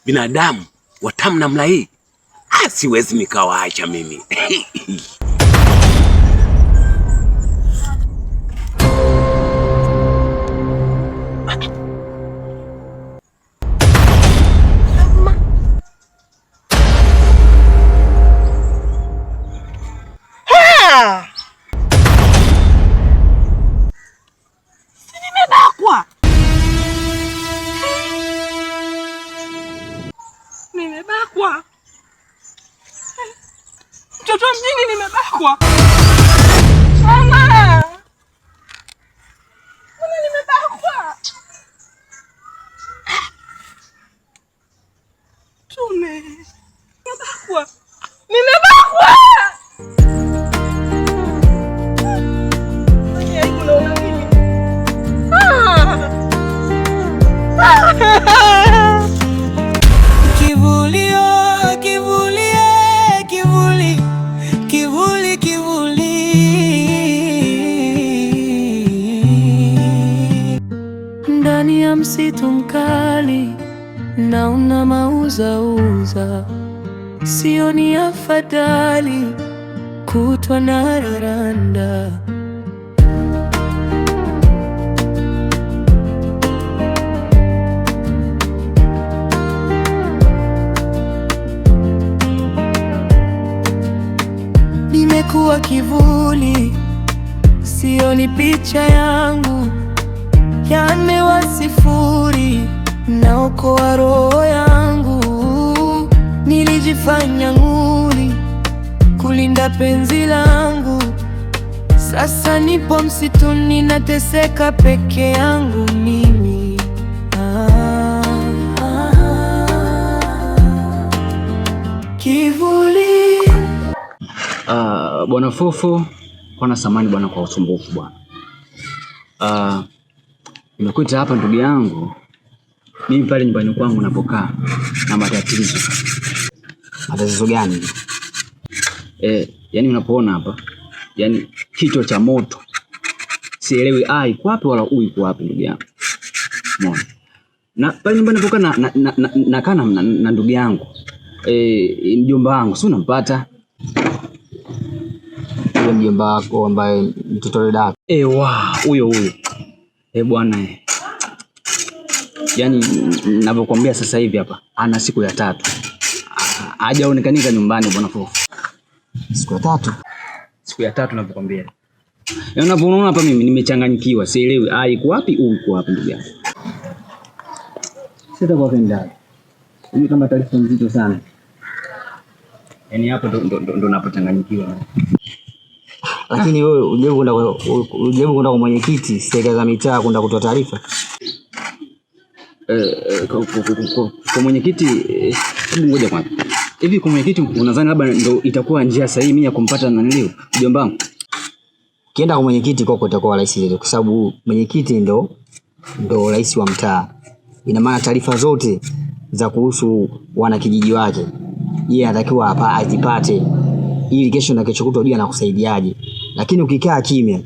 binadamu watamu namna hii, siwezi nikawaacha mimi. Nimebakwa. Mtoto mjini nimebakwa. Mama. Mama nimebakwa. Tume. Nimebakwa. Nimebakwa. Ndani ya msitu mkali na una mauzauza, sioni afadhali kutwa na raranda. Nimekuwa kivuli, sioni picha yangu, yamewa sifuri, naokoa roho yangu. Nilijifanya nguli kulinda penzi langu, sasa nipo msituni nateseka peke yangu mimi. Kivuli. Bwana Fufu, kuna samani bwana kwa usumbufu bwana. Nimekuita hapa ndugu yangu, mimi pale nyumbani kwangu napokaa na matatizo. Matatizo gani? Yani unapoona hapa, yani kichwa cha moto. Sielewi iko wapi wala iko wapi ndugu yangu. Umeona? Na pale nyumbani napokaa nakaa na ndugu yangu. Mjomba wangu, si unampata? Yule mjomba wako ambaye mtoto dada. Huyo. Bwana yani ninavyokuambia sasa hivi hapa ana siku ya 3. Hajaonekanika nyumbani bwana Fufu. Siku ya 3? Siku ya 3 ninavyokuambia. Yaani unapoona hapa mimi nimechanganyikiwa, sielewi iko wapi iko wapi ndugu yangu. Sita kwa kwenda. Mimi kama taarifa nzito sana. Yaani hapo ndo napochanganyikiwa. Lakini wewe ujaribu kwenda kwa mwenyekiti serikali za mitaa kwenda kutoa taarifa. Kwa mwenyekiti, hebu ngoja kwanza. Hivi kwa mwenyekiti unadhani labda ndo itakuwa njia sahihi mimi ya kumpata nanilio mjomba wangu? Kienda kwa mwenyekiti kwako itakuwa rahisi zaidi kwa sababu mwenyekiti ndo rais wa mtaa. Ina maana taarifa zote za kuhusu wanakijiji wake yeye anatakiwa hapa azipate ili kesho na kesho kutwa ujue anakusaidiaje. Lakini ukikaa kimya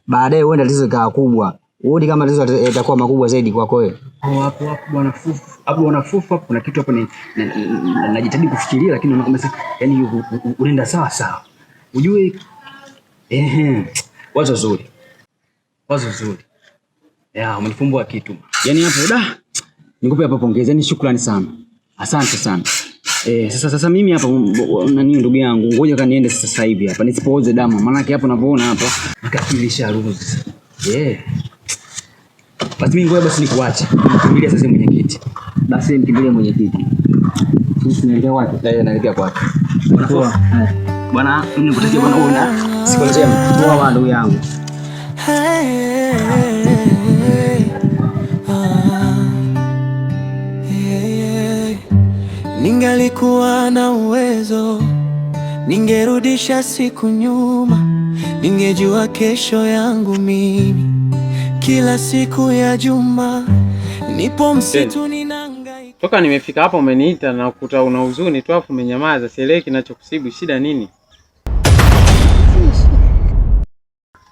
baadaye huenda tatizo likawa kubwa. Uone kama tatizo litakuwa makubwa zaidi kwako wewe. Hapo bwana Fufu. Bwana Fufu kuna kitu hapo najitahidi kufikiria lakini unaona yani unaenda sawa. Ujue wazo zuri. Umenifumbua kitu. Yaani hapo nikupe hapa pongezi. Yaani shukrani sana. Asante sana. Sasa mimi hapa nani ndugu yangu ngoja kaniende sasa hivi hapa nisipooze damu maana yake hapo unapoona hapa nikakilisha ruzi. Basi mimi ngoja basi nikuache. Nikimbilia sasa mwenyekiti. Basi nikimbilia mwenyekiti. Sisi naelekea wapi? Naelekea kwake. Bwana mimi nikutakia bwana uone siku njema. Poa ndugu yangu. Ningalikuwa na uwezo, ningerudisha siku nyuma, ningejua kesho yangu mimi. Kila siku ya juma nipo msituni nahangaika. Toka nimefika hapa umeniita na ukuta una huzuni tu afu umenyamaza. Sielewi kinachokusibu, shida nini?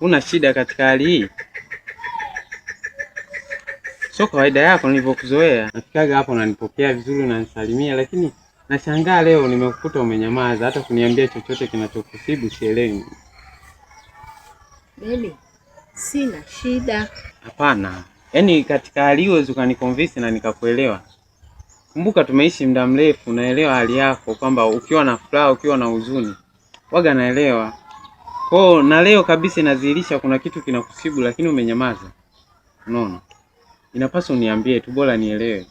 Una shida katika hali hii? Sio kawaida yako nilivyokuzoea. Nafikaga hapo unanipokea vizuri, unanisalimia, lakini nashangaa leo nimekukuta umenyamaza, hata kuniambia chochote kinachokusibu sielewi. Baby, sina shida. Hapana. Yaani katika hali hiyo ukaniconvince na nikakuelewa. Kumbuka tumeishi muda mrefu, naelewa hali yako kwamba ukiwa na furaha, ukiwa na huzuni, waga naelewa. Kwa na leo kabisa inadhihirisha kuna kitu kinakusibu lakini umenyamaza. Unaona? Inapaswa uniambie tu, bora nielewe.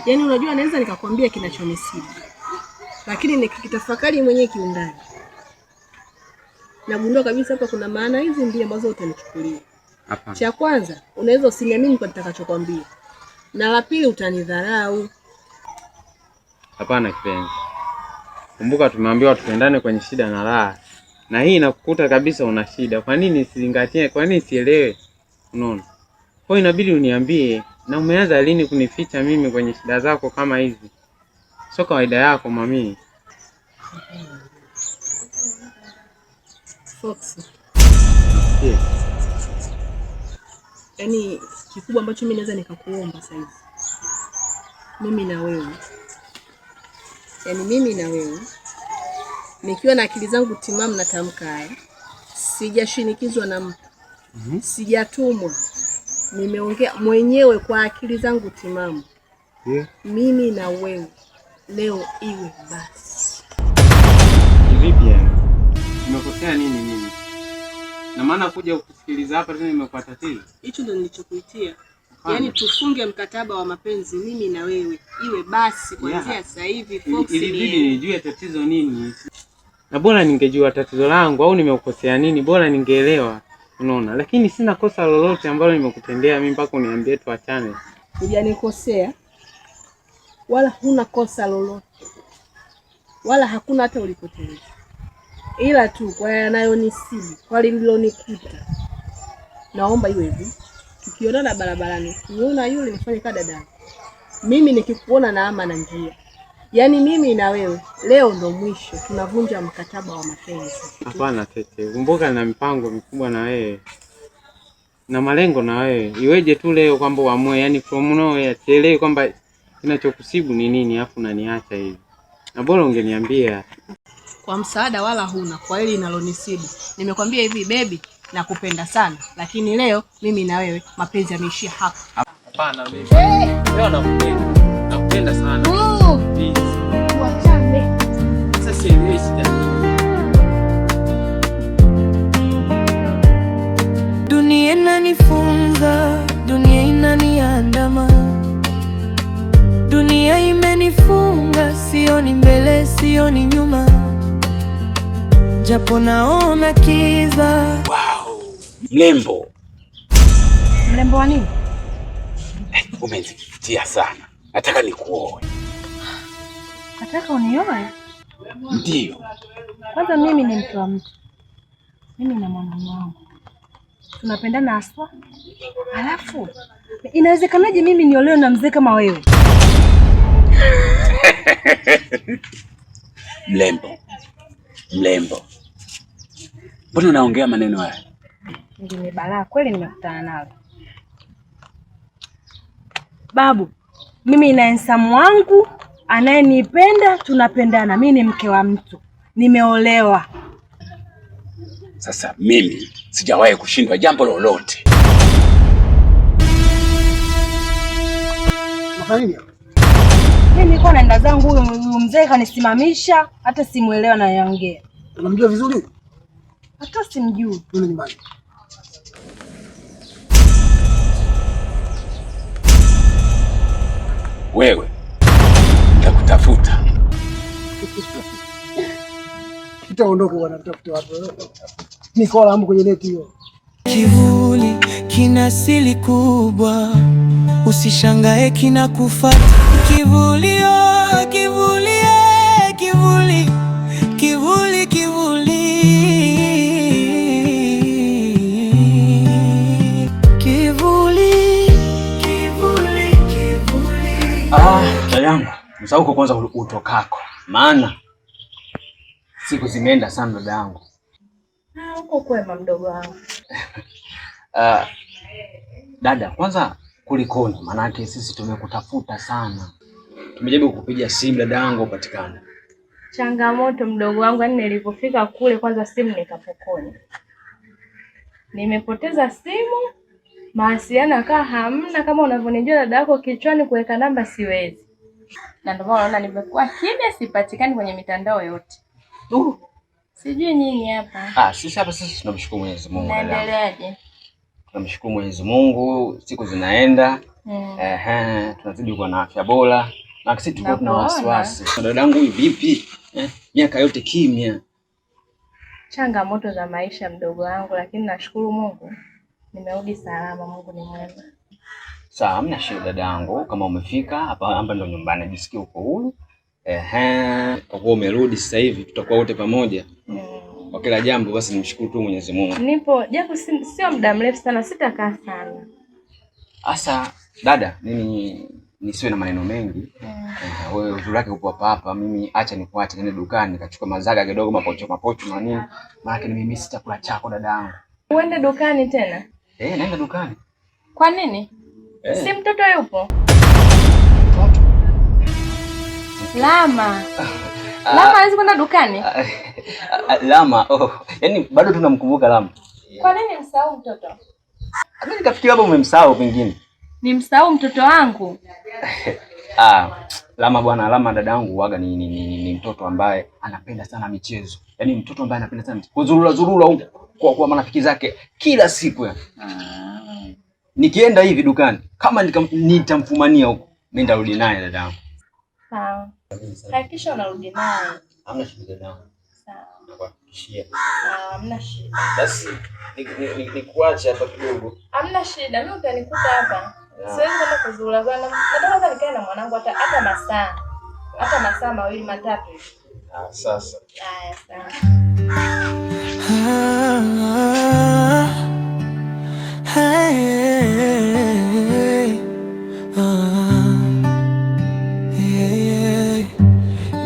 Yaani unajua naweza nikakwambia kinachonisibu, lakini nikikitafakari mwenyewe kiundani, nagundua kabisa hapa kuna maana hizi mbili ambazo utanichukulia. Hapana. Cha kwanza, unaweza usiniamini kwa nitakachokwambia. Na la pili utanidharau. Hapana kipenzi. Kumbuka tumeambiwa tupendane kwenye shida na raha. Na hii inakukuta kabisa una shida. Kwa nini nisizingatie? Kwa nini sielewe? Unaona? Kwa hiyo inabidi uniambie, na umeanza lini kunificha mimi kwenye shida zako kama hizi? Sio kawaida yako mami. Fox. Yes. Yaani kikubwa ambacho mimi naweza nikakuomba sasa hivi. Mimi na wewe. Yaani mimi na wewe. Nikiwa na akili zangu timamu natamka haya. Sijashinikizwa na mtu. Sijatumwa. Nimeongea mwenyewe kwa akili zangu timamu. Yeah. Mimi na wewe leo iwe basi. Vipi yani? Nimekosea nini mimi? Na maana kuja kusikiliza hapa tena nimekuwa tatizo. Hicho ndio nilichokuitia. Yaani tufunge mkataba wa mapenzi mimi na wewe. Iwe basi kuanzia sasa hivi Fox. Ilibidi nijue tatizo nini. Na bora ningejua tatizo langu au nimekosea nini, bora ningeelewa. Unaona? Lakini sina kosa lolote ambalo nimekutendea mimi mpaka uniambie tuachane. Hujanikosea. Wala huna kosa lolote. Wala hakuna hata ulipoteleza. Ila tu kwa yanayonisibu, kwa lililonikuta. Naomba iwe hivi. Tukionana barabarani, niona yule nifanye kama dada. Mimi nikikuona na ama na njia. Yaani mimi na wewe leo ndo mwisho, tunavunja mkataba wa mapenzi. Hapana Tete, kumbuka na mipango mikubwa na wewe. Na malengo na wewe. Iweje tu leo kwamba uamue, yani from nowhere sielewi kwamba kinachokusibu ni nini afu unaniacha hivi. Na bora ungeniambia. Kwa msaada wala huna, kwa hili linalonisibu. Nimekwambia hivi baby, nakupenda sana, lakini leo mimi na wewe mapenzi yameishia hapa. Hapana baby. Leo nakupenda. Nakupenda sana. Please. Tuachane. Sasa sielewi shida. Dunia inanifunza, dunia inaniandama, dunia imenifunga, sioni mbele, sioni nyuma, japo naona kiza. Wow, mlembo. Mlembo wa nini? Umenivutia sana. Nataka nikuoe. Nataka unioe? Ndio. Kwanza mimi ni mtu wa mtu. Mimi na mwanaume wangu tunapendana aswa. Alafu inawezekanaje mimi niolewe na mzee kama wewe? Mlembo. Mlembo. Mbona unaongea maneno haya? Ndio balaa kweli nimekutana nalo. Babu, mimi na handsome wangu anayenipenda, tunapendana. Mimi ni mke wa mtu. Nimeolewa. Sasa mimi sijawahi kushindwa jambo lolote. Mimi nilikuwa naenda zangu, huyu mzee kanisimamisha, hata simuelewa na yaongea. Unamjua vizuri? Hata simjui. Twende nyumbani. Wewe nitakutafuta. Utaondoka bwana, mtafuta wapi? Nikola hapo kwenye neti hiyo. Kivuli kina siri kubwa, usishangae kinakufuata. Kivuli oh, kivuli eh, kivuli, kivuli, kivuli, kivuli, kivuli, kivuli. Dadangu, msauko kwanza utokako. Maana siku zimeenda sana dadangu. Uko kwema mdogo wangu. Dada, kwanza kulikoni? Maanake sisi tumekutafuta sana. Tumejaribu kukupigia simu dada yangu upatikane. Changamoto mdogo wangu, yani nilipofika kule kwanza simu nikapokonya. Nimepoteza simu, mawasiliano akawa hamna, kama unavyonijua dada yako kichwani kuweka namba siwezi. Na ndio maana unaona nimekuwa kimya, sipatikani kwenye mitandao yote. Sijui nini hapa. Sisi hapa sisi tunamshukuru Mwenyezi Mungu. Naendeleaje? Tunamshukuru Mwenyezi Mungu, siku zinaenda. Tunazidi kuwa na afya bora. Na sisi tuko na wasiwasi. Dadangu huyu vipi? Miaka yote kimya. Changamoto za maisha mdogo wangu, lakini nashukuru Mungu nimerudi salama. Mungu ni mwema. Sawa, hamna shida dadangu, kama umefika hapa ndo nyumbani, jisikie uko huru. Kwa kuwa umerudi sasa hivi tutakuwa wote pamoja. Kwa kila jambo basi nimshukuru tu Mwenyezi Mungu. Nipo japo sio muda mrefu sana, sitakaa sana. Asa dada, mimi nisiwe na maneno mengi. Wewe uzuri wake upo hapa, mimi acha nikuache nende dukani nikachukua mazaga kidogo, mapocho na nini. Maana mimi sitakula chako dadangu. Uende dukani tena? Naenda dukani. Kwa nini? Si mtoto yupo? Mtoto? Lama. Lama hawezi kwenda dukani? Lama, yaani bado tunamkumbuka Lama. Kwa nini msahau mtoto? Mimi nikafikiria labda umemsahau pengine. Nimsahau mtoto wangu? Lama bwana, Lama dadangu waga ni mtoto ambaye anapenda sana michezo. Yaani mtoto ambaye anapenda sana kuzurura huko kwa marafiki zake kila siku ya. Nikienda hivi dukani, kama nitamfumania huko, mimi nitarudi naye dadangu. Sawa. Hakikisha unarudi naye. Hamna shida dadangu. Sawa. Nakuhakikishia. Sawa, hamna shida. Basi nikuache hapa kidogo. Hamna shida, mimi utanikuta hapa. Siwezi kwenda kuzurura sana. Nataka kwanza nikae na mwanangu hata masaa. Hata masaa 2-3 hivi. Sasa. Haya, sawa.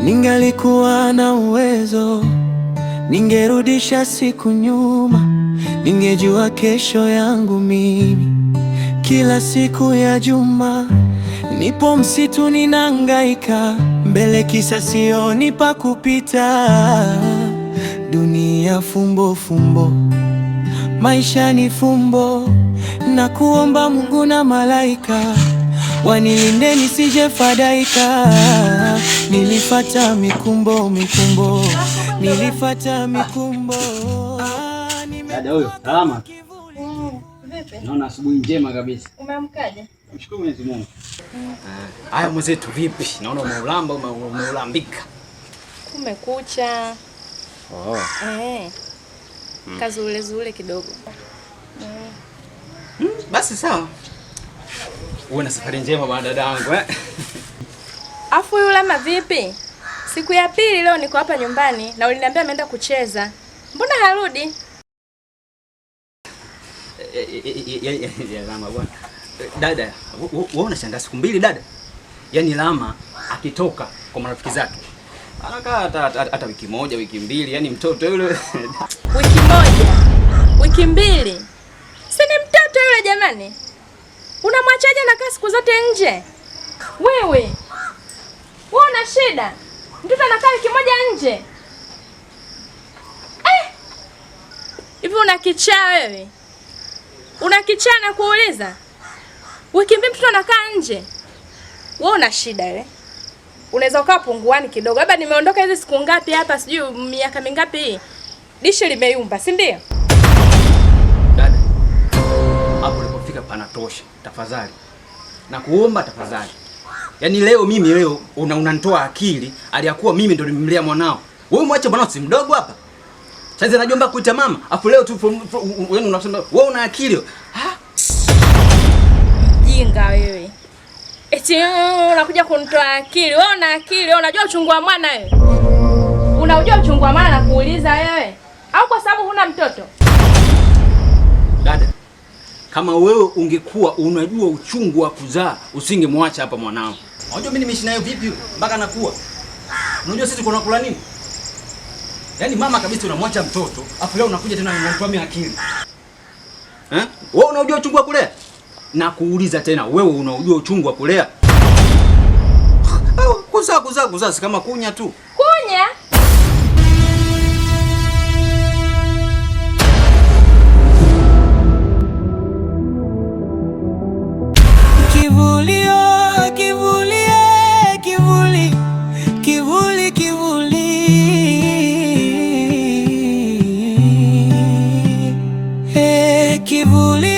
Ningalikuwa na uwezo, ningerudisha siku nyuma, ningejua kesho yangu mimi. Kila siku ya juma nipo msitu ninahangaika, mbele kisa sioni pa kupita. Dunia fumbo fumbo, maisha ni fumbo, na kuomba Mungu na malaika wanilinde nisije fadhaika. Nilifata mikumbo, nilifata mikumbo. Dada huyo, salama? Vipi? Naona asubuhi njema kabisa. Umeamkaje? Mshukuru Mwenyezi Mungu. Haya mwenzetu vipi? Naona umeulambika. Kumekucha. Kazule kidogo. Basi sawa. Uwe na safari njema bwana dadangu Afu yule Lama vipi? Siku ya pili leo niko hapa nyumbani na uliniambia ameenda kucheza. Mbona harudi? Lama bwana. Dada, wewe unashangaa siku mbili dada? Yaani Lama akitoka kwa marafiki zake anakaa hata wiki moja, wiki mbili, yaani mtoto yule. Wiki moja? Wiki mbili? Si ni mtoto yule jamani? Unamwachaje anakaa siku zote nje? Wewe una shida? Mtoto anakaa wiki moja nje? Hivi una kichaa wewe? Una kichaa na kuuliza? Wiki mbili mtoto anakaa nje? Wewe una shida wewe? Unaweza ukaa punguani kidogo. Labda nimeondoka hizi siku ngapi hapa, sijui miaka mingapi hii. Dishi limeyumba, si ndio? Dada, hapo ulipofika panatosha. Tafadhali. Na kuomba tafadhali. Yaani leo unanitoa akili, aliyakuwa mimi ndo nimemlea mwanao. Wewe mwache mwanao si mdogo hapa. Sasa najomba kuita mama, afu leo tu wewe unasema wewe una akili. Jinga wewe. Eti unakuja kunitoa akili. Wewe una akili, wewe unajua uchungu wa mwana wewe. Unajua uchungu wa mwana na kuuliza wewe. Au kwa sababu huna mtoto? Dada, kama wewe ungekuwa unajua uchungu wa kuzaa, usingemwacha hapa mwanao. Unajua mimi nimeishi nayo vipi mpaka anakuwa? Unajua sisi tunakula nini? Yaani mama kabisa unamwacha mtoto, afu leo unakuja tena unanitoa mimi akili. Wewe unajua uchungu wa kulea? Na kuuliza tena, wewe unajua uchungu wa kulea? Au kuzaa si kama kunya tu. Kunya? Kivulio, kivulie, kivuli, kivuli, kivuli. Kivuli.